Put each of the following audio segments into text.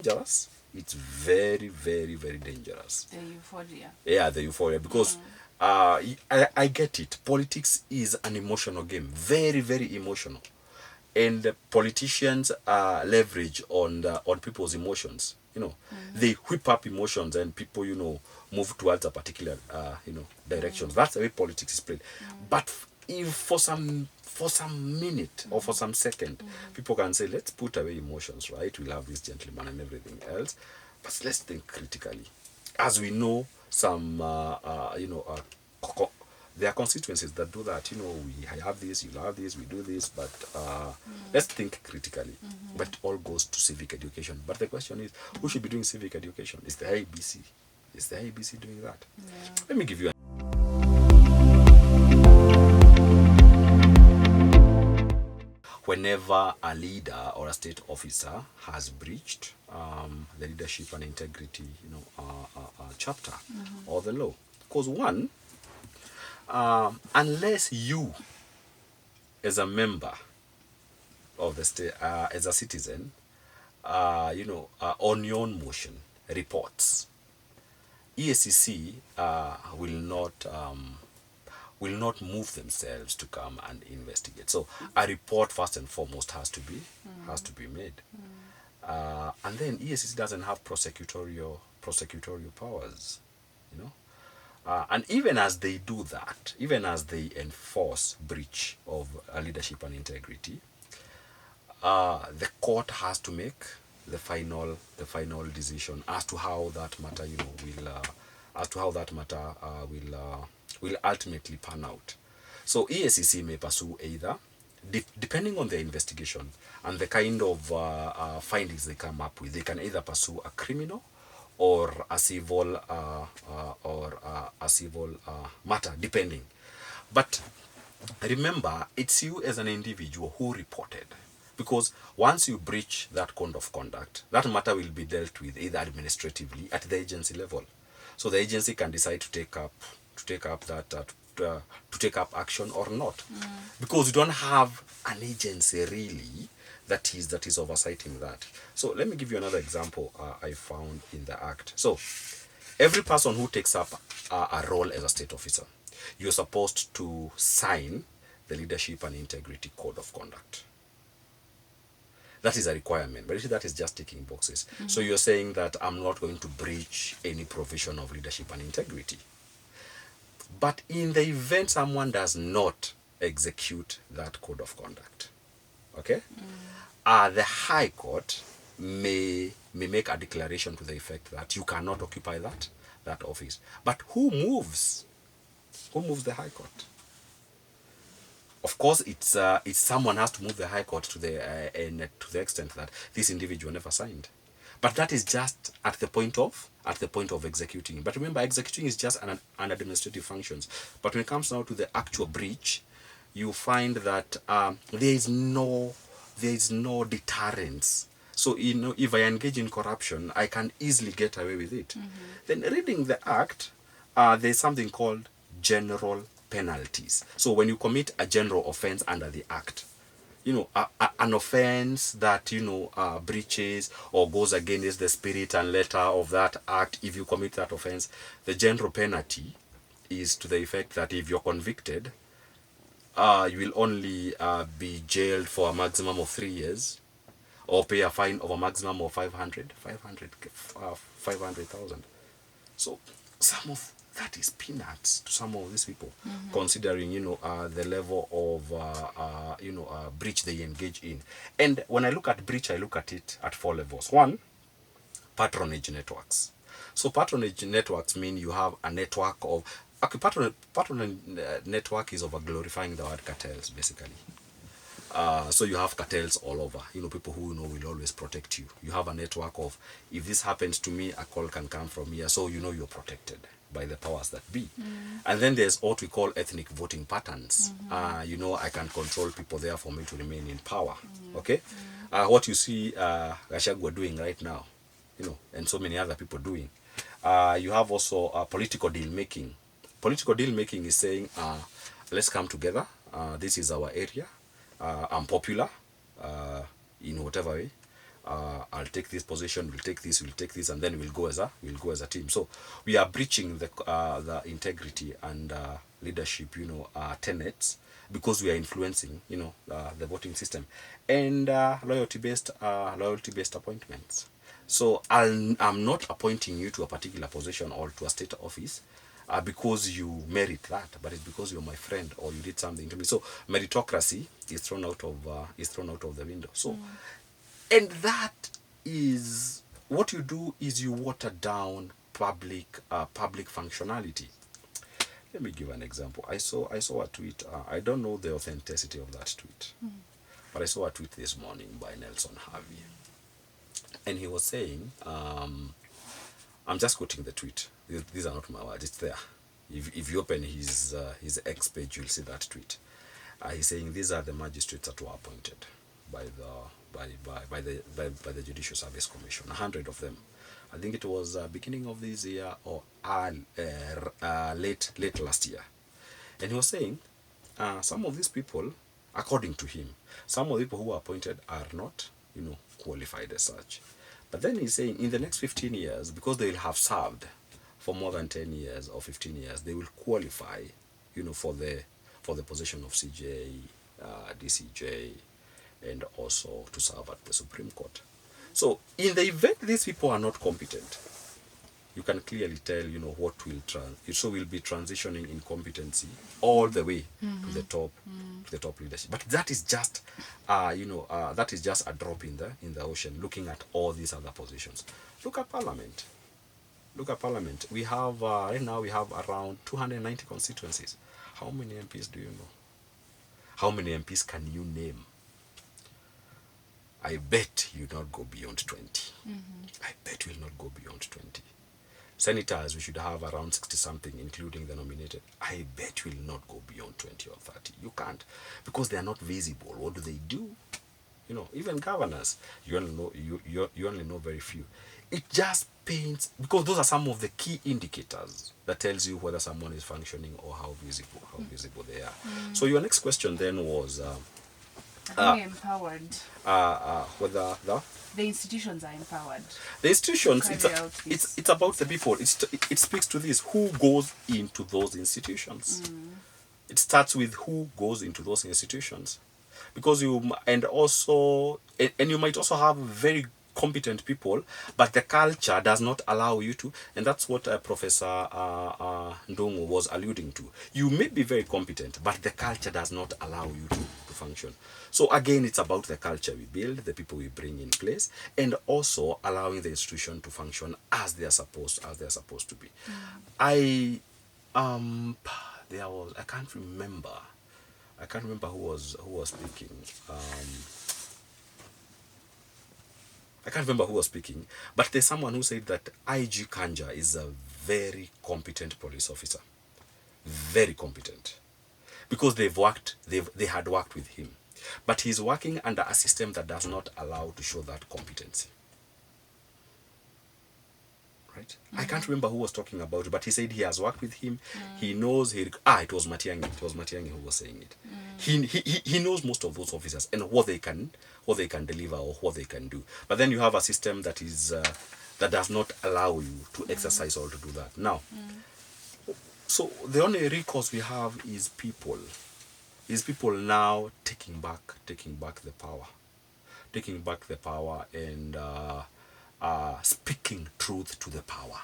dangerous. It's very, very, very dangerous. The euphoria. Yeah, the euphoria. Because I get it. Politics is an emotional game. Very, very emotional. And politicians leverage on people's emotions. They whip up emotions, and people, move towards a particular, directions. That's the way politics is played. But if for some minute or for some second, people can say, let's put away emotions, right? We'll have this gentleman and everything else, but let's think critically. As we know, some there are constituencies that do that. We have this, you have this, we do this, but let's think critically. But it all goes to civic education. But the question is, who should be doing civic education? Is the IEBC? Is the IEBC doing that? Yeah. Let me give you whenever a leader or a state officer has breached the leadership and integrity, chapter or the law. Because one, unless you, as a member of the state, as a citizen, on your own motion reports, EACC will not move themselves to come and investigate. So a report first and foremost has to be made, and then EACC doesn't have prosecutorial powers, and even as they do that, even as they enforce breach of leadership and integrity, the court has to make the final decision as to how that matter will ultimately pan out. So EACC may pursue either, depending on their investigation and the kind of findings they come up with, they can either pursue a criminal or a civil matter, depending. But remember, it's you as an individual who reported. Because once you breach that code of conduct, that matter will be dealt with either administratively at the agency level. So the agency can decide to take up action or not, because you don't have an agency really that is oversighting that. So let me give you another example I found in the Act. So every person who takes up a role as a state officer, you're supposed to sign the Leadership and Integrity Code of Conduct. That is a requirement, but that is just ticking boxes. So you're saying that I'm not going to breach any provision of leadership and integrity. But in the event someone does not execute that code of conduct, okay, the High Court may make a declaration to the effect that you cannot occupy that office. But who moves the High Court? Of course, it's someone has to move the High Court to the extent that this individual never signed. But that is just at the point of executing. But remember, executing is just an administrative functions. But when it comes now to the actual breach, you find that there is no deterrence. So if I engage in corruption, I can easily get away with it. Then reading the Act, there's something called general penalties. So when you commit a general offense under the Act, an offense that breaches or goes against the spirit and letter of that Act, if you commit that offense, the general penalty is to the effect that if you're convicted, you will only be jailed for a maximum of 3 years, or pay a fine of a maximum of 500,000. So some of that is peanuts to some of these people, considering the level of breach they engage in. And when I look at breach, I look at it at 4 levels. One, patronage networks. So patronage networks mean you have a network of patronage network is over glorifying the word cartels, basically. So you have cartels all over. People who will always protect you. You have a network of, if this happens to me, a call can come from here, so you're protected by the powers that be. And then there's what we call ethnic voting patterns. I can control people there for me to remain in power. Okay? What you see Gachagua doing right now, and so many other people doing. You have also political deal making. Political deal making is saying, let's come together. This is our area. I'm popular in whatever way. I'll take this position, we'll take this, and then we'll go as a team. So we are breaching the integrity and leadership, tenets, because we are influencing, the voting system, and loyalty based appointments. So I'm not appointing you to a particular position or to a state office because you merit that, but it's because you're my friend or you did something to me. So meritocracy is thrown out of the window. So, and that is what you do, is you water down public functionality. Let me give an example. I saw a tweet. I don't know the authenticity of that tweet, but I saw a tweet this morning by Nelson Harvey, and he was saying, I'm just quoting the tweet. These are not my words. It's there. If you open his X page, you'll see that tweet. He's saying these are the magistrates that were appointed by the Judicial Service Commission. 100 of them. I think it was beginning of this year or late last year. And he was saying some of these people, according to him, some of the people who were appointed are not, qualified as such. But then he's saying in the next 15 years, because they will have served for more than 10 years or 15 years, they will qualify, for the position of CJ, DCJ, and also to serve at the Supreme Court. So in the event these people are not competent, you can clearly tell, what will be transitioning in competency all the way to the top leadership. But that is just, a drop in the ocean. Looking at all these other positions, look at Parliament. We have right now we have around 290 constituencies. How many MPs do you know? How many MPs can you name? I bet you not go beyond 20. I bet you will not go beyond 20. Senators, we should have around 60 something, including the nominated. I bet will not go beyond 20 or 30. You can't, because they are not visible. What do they do? Even governors, you only know very few. It just paints, because those are some of the key indicators that tells you whether someone is functioning or how visible they are. So your next question then was empowered. Whether the institutions are empowered. The institutions, it's about the people. It speaks to this. Who goes into those institutions? It starts with who goes into those institutions. Because you might also have very competent people, but the culture does not allow you to, and that's what Professor Ndongo was alluding to. You may be very competent, but the culture does not allow you to function. So again, it's about the culture we build, the people we bring in place, and also allowing the institution to function as they are supposed to be. I can't remember who was speaking. I can't remember who was speaking, but there's someone who said that IG Kanja is a very competent police officer. Very competent. Because they had worked with him. But he's working under a system that does not allow to show that competency. Right? I can't remember who was talking about it, but he said he has worked with him. He knows it was Matiang'i. It was Matiang'i who was saying it. He knows most of those officers and what they can deliver or what they can do. But then you have a system that is that does not allow you to exercise or to do that. Now, so the only recourse we have is people. Is people now taking back the power, and speaking truth to the power,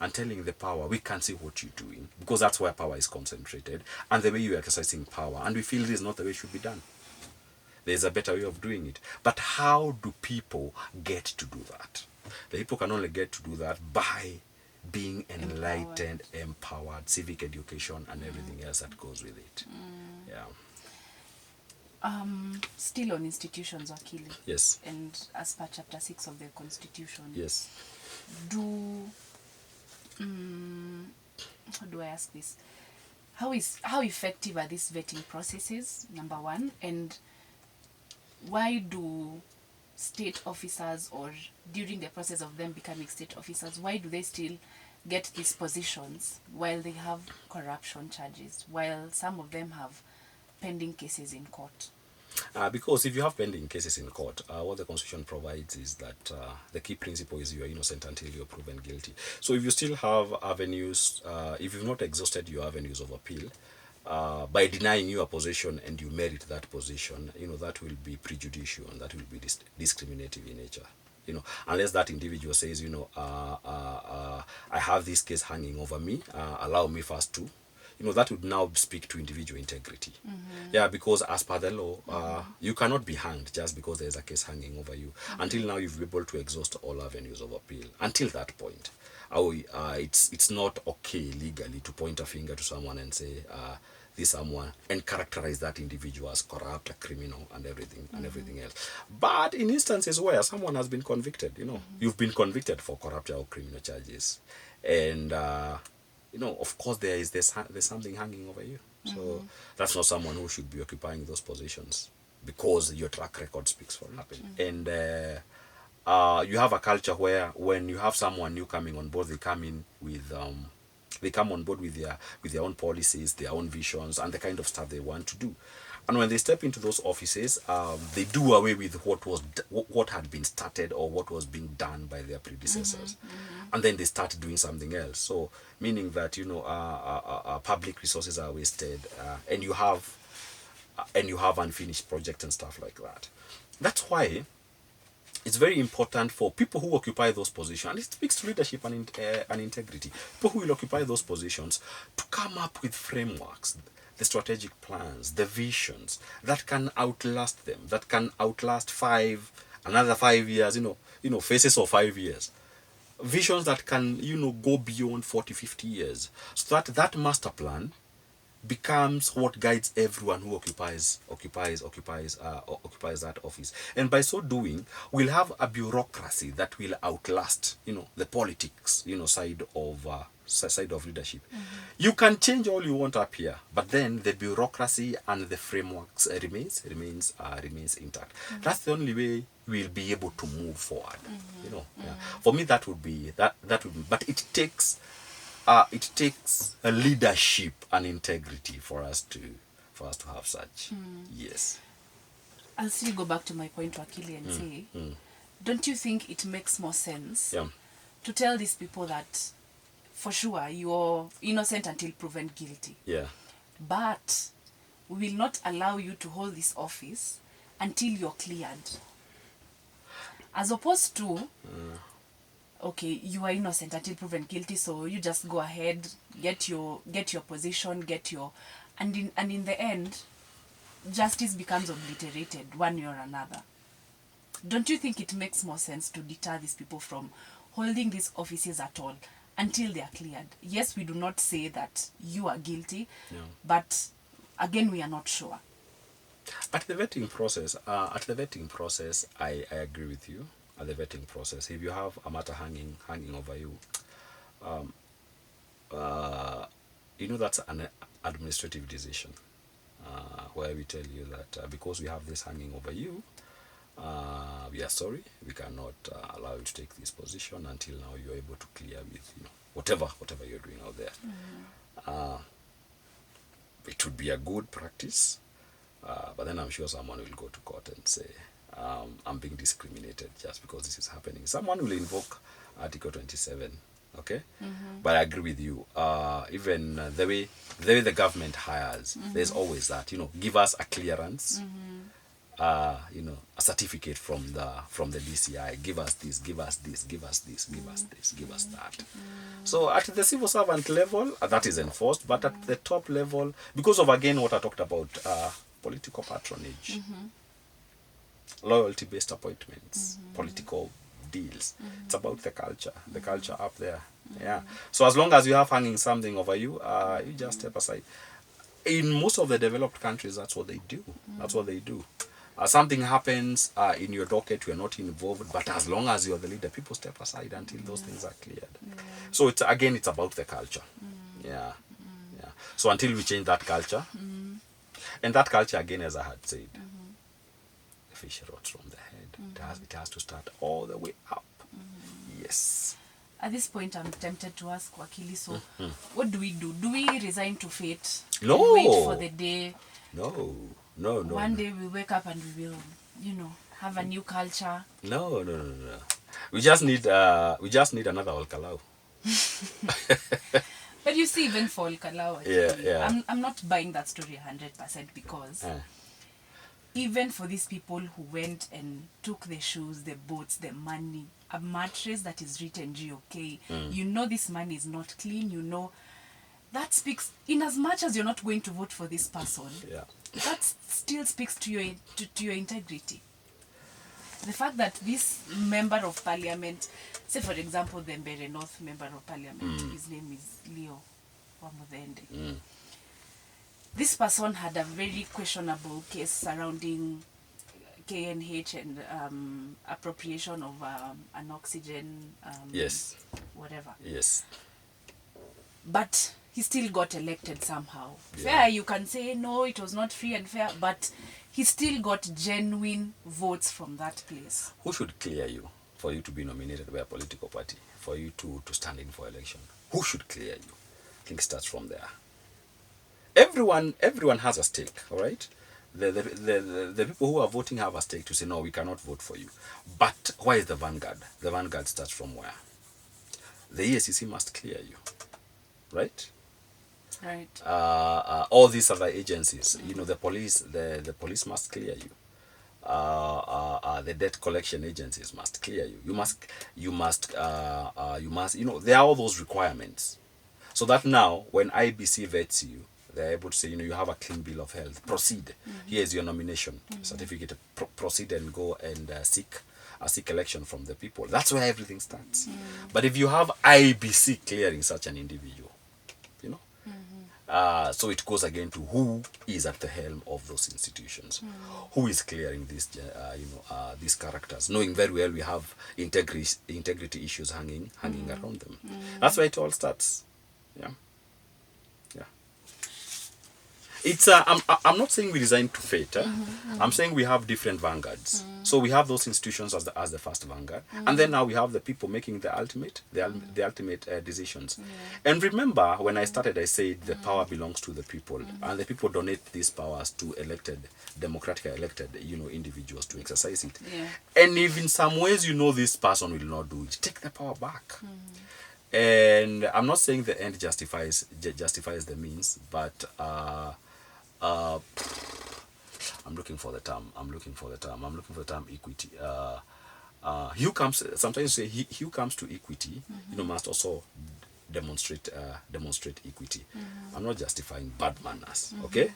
and telling the power, we can see what you're doing, because that's where power is concentrated, and the way you're exercising power, and we feel this is not the way it should be done. There's a better way of doing it. But how do people get to do that? The people can only get to do that by being enlightened, empowered, civic education, and everything else that goes with it. Yeah. Still on institutions, Wakili. Yes. And as per Chapter 6 of the Constitution. Yes. How do I ask this? How effective are these vetting processes, number one? And why do state officers, or during the process of them becoming state officers, why do they still get these positions while they have corruption charges, while some of them have pending cases in court? Because if you have pending cases in court, what the Constitution provides is that the key principle is you are innocent until you're proven guilty. So if you still have avenues, if you've not exhausted your avenues of appeal, by denying you a position and you merit that position, that will be prejudicial and that will be discriminative in nature. Unless that individual says, I have this case hanging over me, allow me first to, that would now speak to individual integrity. Yeah, because as per the law, you cannot be hanged just because there's a case hanging over you. Until now, you've been able to exhaust all avenues of appeal. Until that point, it's not okay legally to point a finger to someone and say, this someone, and characterize that individual as corrupt, a criminal, and everything else. But in instances where someone has been convicted, you've been convicted for corrupt or criminal charges, and of course there's something hanging over you. So that's not someone who should be occupying those positions because your track record speaks for it. And you have a culture where when you have someone new coming on board, they come in with they come on board with their own policies, their own visions, and the kind of stuff they want to do. And when they step into those offices, they do away with what had been started or what was being done by their predecessors, and then they start doing something else. So, meaning that public resources are wasted, and you have unfinished projects and stuff like that. That's why it's very important for people who occupy those positions, and it speaks to leadership and integrity, people who will occupy those positions, to come up with frameworks, the strategic plans, the visions that can outlast them, that can outlast another 5 years, phases of 5 years. Visions that can, go beyond 40, 50 years. So that master plan becomes what guides everyone who occupies that office. And by so doing, we'll have a bureaucracy that will outlast, the politics, side of leadership. You can change all you want up here, but then the bureaucracy and the frameworks remains intact. That's the only way we'll be able to move forward. Yeah. For me, that would be that would be. But it takes a leadership and integrity for us to have such. Yes. I'll still go back to my point, Wakili, and say, don't you think it makes more sense to tell these people that for sure you're innocent until proven guilty? Yeah. But we will not allow you to hold this office until you're cleared. As opposed to okay, you are innocent until proven guilty, so you just go ahead, get your position, and in the end, justice becomes obliterated one way or another. Don't you think it makes more sense to deter these people from holding these offices at all until they are cleared? Yes, we do not say that you are guilty, but again, we are not sure. At the vetting process, I agree with you. At the vetting process, if you have a matter hanging over you, that's an administrative decision, where we tell you that because we have this hanging over you, we are sorry, we cannot allow you to take this position until now you're able to clear with whatever you're doing out there. It would be a good practice, but then I'm sure someone will go to court and say, I'm being discriminated just because this is happening. Someone will invoke Article 27, okay? But I agree with you. Even the way the government hires, there's always that, give us a clearance, a certificate from the DCI, give us this, give us this, give us this, give us this, give us that. So at the civil servant level, that is enforced, but at the top level, because of, again, what I talked about, political patronage, loyalty-based appointments, political deals. It's about the culture up there. Yeah. So as long as you have hanging something over you, you just step aside. In most of the developed countries, that's what they do. That's what they do. Something happens in your docket, you're not involved, but as long as you're the leader, people step aside until those things are cleared. So it's about the culture. Yeah. So until we change that culture, and that culture, again, as I had said, the fish rots from the head. It has to start all the way up. Yes. At this point, I'm tempted to ask Wakili, so what do we do? Do we resign to fate? No. And wait for the day? No. No. One day we'll wake up and we will, have a new culture. No. We just need another Olkalau. But you see, even for Kalau, Yeah. I'm not buying that story 100% because even for these people who went and took the shoes, the boats, the money, a mattress that is written GOK, this money is not clean, that speaks, in as much as you're not going to vote for this person, that still speaks to your integrity. The fact that this member of parliament, say for example the Mbere North member of parliament, his name is Leo Wamudende. This person had a very questionable case surrounding KNH and appropriation of an oxygen, yes, whatever. Yes. But he still got elected somehow. Fair, you can say no, it was not free and fair, but he still got genuine votes from that place. Who should clear you for you to be nominated by a political party, for you to stand in for election? Who should clear you? I think it starts from there. Everyone has a stake, all right? The people who are voting have a stake to say, no, we cannot vote for you. But why is the vanguard? The vanguard starts from where? The EACC must clear you, right? Right. All these other agencies, the police must clear you. The debt collection agencies must clear you. You must, there are all those requirements. So that now, when IBC vets you, they're able to say, you have a clean bill of health. Proceed. Here's your nomination certificate. Proceed and go and seek election from the people. That's where everything starts. But if you have IBC clearing such an individual, so it goes again to who is at the helm of those institutions, who is clearing these characters, knowing very well we have integrity issues hanging around them. That's where it all starts. Yeah. It's I'm not saying we resign to fate. I'm saying we have different vanguards. So we have those institutions as the first vanguard, and then now we have the people making the ultimate decisions. And remember, when I started, I said the power belongs to the people, and the people donate these powers to democratically elected, individuals to exercise it. And if in some ways this person will not do it, take the power back. And I'm not saying the end justifies the means, but I'm looking for the term equity. Sometimes you say he who comes to equity, must also demonstrate equity. I'm not justifying bad manners, okay?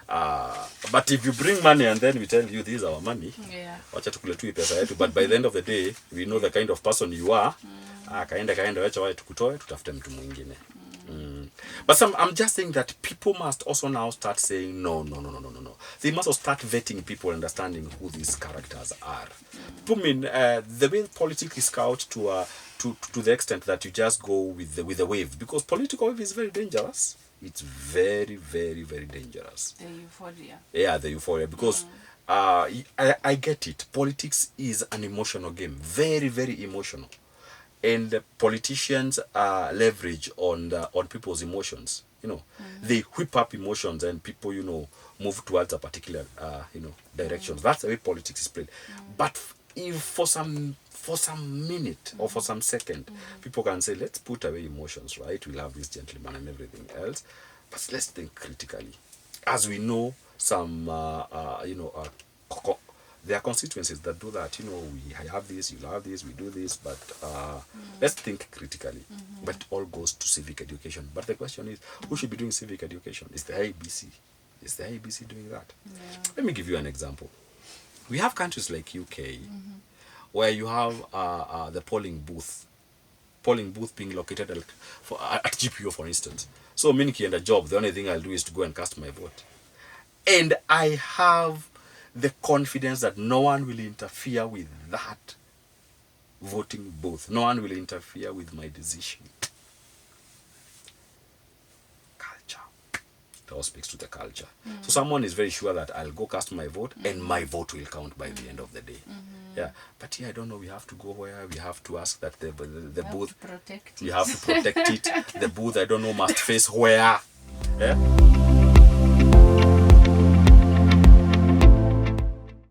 But if you bring money and then we tell you this is our money, wacha tukule tu pesa yetu, but by the end of the day we know the kind of person you are. Kaenda wacha wae tukutoe tutafute mtu mwingine. But I'm just saying that people must also now start saying no. They must also start vetting people, understanding who these characters are. I mean, the way politics is out to the extent that you just go with the wave, because political wave is very dangerous. It's very, very, very dangerous. The euphoria. Yeah, the euphoria, because I get it. Politics is an emotional game, very, very emotional. And politicians leverage on people's emotions. They whip up emotions, and people, move towards a particular, directions. That's the way politics is played. But if for some minute or for some second, people can say, let's put away emotions, right? We'll have this gentleman and everything else, but let's think critically. As we know, some, there are constituencies that do that. We have this, you have this, we do this, but let's think critically. But it all goes to civic education. But the question is, who should be doing civic education? Is the IBC? Is the IBC doing that? Let me give you an example. We have countries like UK, where you have the polling booth being located at GPO, for instance. So, me and a job, the only thing I'll do is to go and cast my vote. And I have the confidence that no one will interfere with that voting booth. No one will interfere with my decision. Culture. It all speaks to the culture. So someone is very sure that I'll go cast my vote and my vote will count by the end of the day. Yeah, but here I don't know. We have to go where we have to ask that the booth. Protect it. We have to protect it. The booth, I don't know, must face where. Yeah.